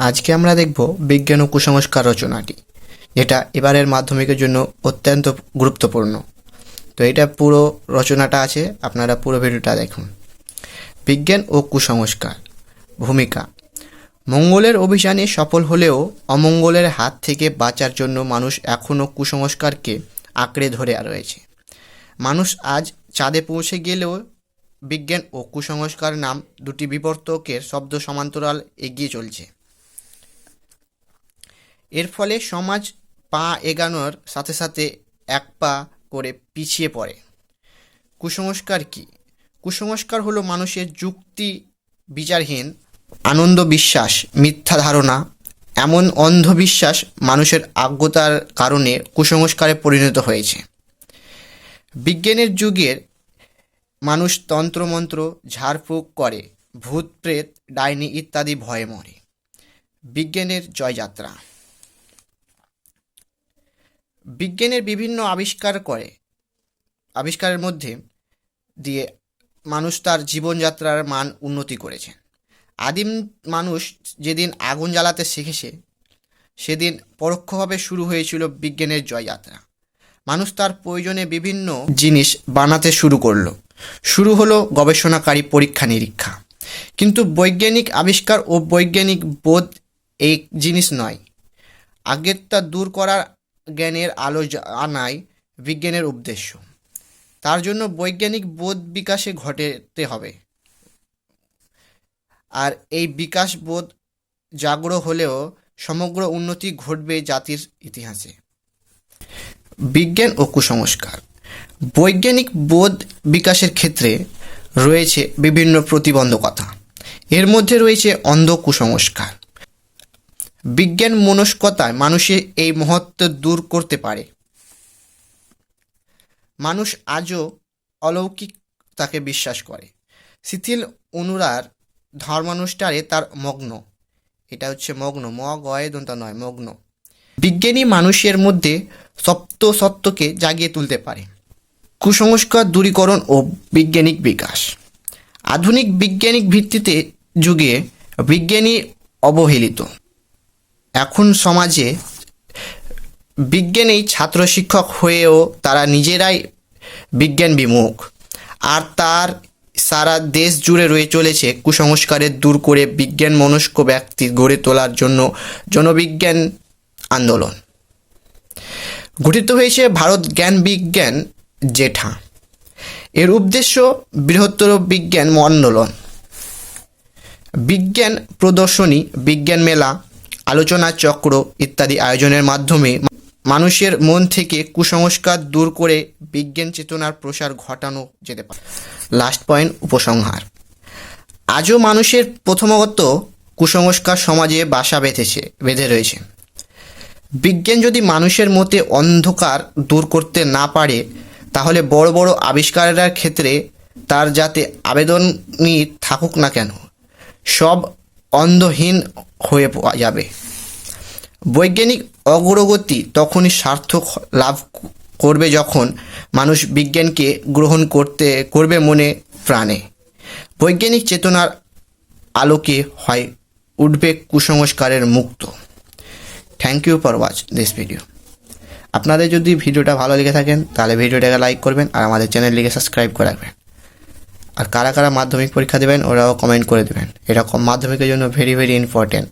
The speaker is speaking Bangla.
আজকে আমরা দেখব বিজ্ঞান ও কুসংস্কার রচনাটি, যেটা এবারের মাধ্যমিকের জন্য অত্যন্ত গুরুত্বপূর্ণ। তো এটা পুরো রচনাটা আছে, আপনারা পুরো ভিডিওটা দেখুন। বিজ্ঞান ও কুসংস্কার ভূমিকা। মঙ্গলের অভিযানে সফল হলেও অমঙ্গলের হাত থেকে বাঁচার জন্য মানুষ এখনও কুসংস্কারকে আঁকড়ে ধরে রয়েছে। মানুষ আজ চাঁদে পৌঁছে গেলেও বিজ্ঞান ও কুসংস্কার নাম দুটি বিবর্তকের শব্দ সমান্তরাল এগিয়ে চলছে। এর ফলে সমাজ পা এগানোর সাথে সাথে এক পা করে পিছিয়ে পড়ে। কুসংস্কার কি? কুসংস্কার হলো মানুষের যুক্তি বিচারহীন আনন্দ বিশ্বাস, মিথ্যা ধারণা, এমন অন্ধবিশ্বাস মানুষের অজ্ঞতার কারণে কুসংস্কারে পরিণত হয়েছে। বিজ্ঞানের যুগের মানুষ তন্ত্রমন্ত্র, ঝাড়ফুঁক করে, ভূত প্রেত, ডাইনি ইত্যাদি ভয়ে মরে। বিজ্ঞানের জয়যাত্রা। বিজ্ঞানের বিভিন্ন আবিষ্কারের মধ্যে দিয়ে মানুষ তার জীবনযাত্রার মান উন্নতি করেছে। আদিম মানুষ যেদিন আগুন জ্বালাতে শিখেছে, সেদিন পরোক্ষভাবে শুরু হয়েছিল বিজ্ঞানের জয়যাত্রা। মানুষ তার প্রয়োজনে বিভিন্ন জিনিস বানাতে শুরু হলো গবেষণাকারী পরীক্ষা নিরীক্ষা। কিন্তু বৈজ্ঞানিক আবিষ্কার ও বৈজ্ঞানিক বোধ এই জিনিস নয়। আগেরটা দূর করার জ্ঞানের আলো আনাই বিজ্ঞানের উদ্দেশ্য। তার জন্য বৈজ্ঞানিক বোধ বিকাশে ঘটাতে হবে। আর এই বিকাশ বোধ জাগ্রত হলেও সমগ্র উন্নতি ঘটবে জাতির ইতিহাসে। বিজ্ঞান ও কুসংস্কার। বৈজ্ঞানিক বোধ বিকাশের ক্ষেত্রে রয়েছে বিভিন্ন প্রতিবন্ধকতা। এর মধ্যে রয়েছে অন্ধ কুসংস্কার। বিজ্ঞান মনস্কতায় মানুষের এই মহত্ব দূর করতে পারে। মানুষ আজও অলৌকিক তাকে বিশ্বাস করে। শিথিল অনুরার ধর্মানুষ্ঠানে তার মগ্ন। এটা হচ্ছে মগ্ন, গয়ে দন্তা নয়, মগ্ন। বিজ্ঞানী মানুষের মধ্যে সপ্ত সত্যকে জাগিয়ে তুলতে পারে। কুসংস্কার দূরীকরণ ও বৈজ্ঞানিক বিকাশ। আধুনিক বৈজ্ঞানিক ভিত্তিতে যুগে বিজ্ঞানী অবহেলিত। এখন সমাজে বিজ্ঞানী ছাত্র শিক্ষক হয়েও তারা নিজেরাই বিজ্ঞান বিমুখ। আর তার সারা দেশ জুড়ে রয়ে চলেছে কুসংস্কারের দূর করে বিজ্ঞান মনস্ক ব্যক্তি গড়ে তোলার জন্য জনবিজ্ঞান আন্দোলন গঠিত হয়েছে ভারত জ্ঞান বিজ্ঞান জেঠা। এর উদ্দেশ্য বৃহত্তর বিজ্ঞান আন্দোলন। বিজ্ঞান প্রদর্শনী, বিজ্ঞান মেলা, আলোচনা চক্র ইত্যাদি আয়োজনের মাধ্যমে মানুষের মন থেকে কুসংস্কার দূর করে বিজ্ঞান চেতনার প্রসার ঘটানো যেতে পারে। লাস্ট পয়েন্ট, উপসংহার। আজও মানুষের প্রথমগত কুসংস্কার সমাজে বাসা বেঁধে রয়েছে। বিজ্ঞান যদি মানুষের মধ্যে অন্ধকার দূর করতে না পারে, তাহলে বড় বড় আবিষ্কারের ক্ষেত্রে তার যাতে আবেদনই থাকুক না কেন, সব অন্ধহীন হয়ে যাবে। বৈজ্ঞানিক অগ্রগতি তখনই সার্থক লাভ করবে যখন মানুষ বিজ্ঞানকে গ্রহণ করবে মনে প্রাণে। বৈজ্ঞানিক চেতনার আলোকে হয় উঠবে কুসংস্কারের মুক্ত। Thank you for watch this video. আপনাদের যদি ভিডিওটা ভালো লেগে থাকেন তাহলে ভিডিওটাকে লাইক করবেন আর আমাদের চ্যানেলটিকে সাবস্ক্রাইব করে রাখবেন। আর কারা কারা মাধ্যমিক পরীক্ষা দেবেন ওরাও কমেন্ট করে দেবেন। এটা মাধ্যমিকের জন্য ভেরি ভেরি ইম্পর্টেন্ট।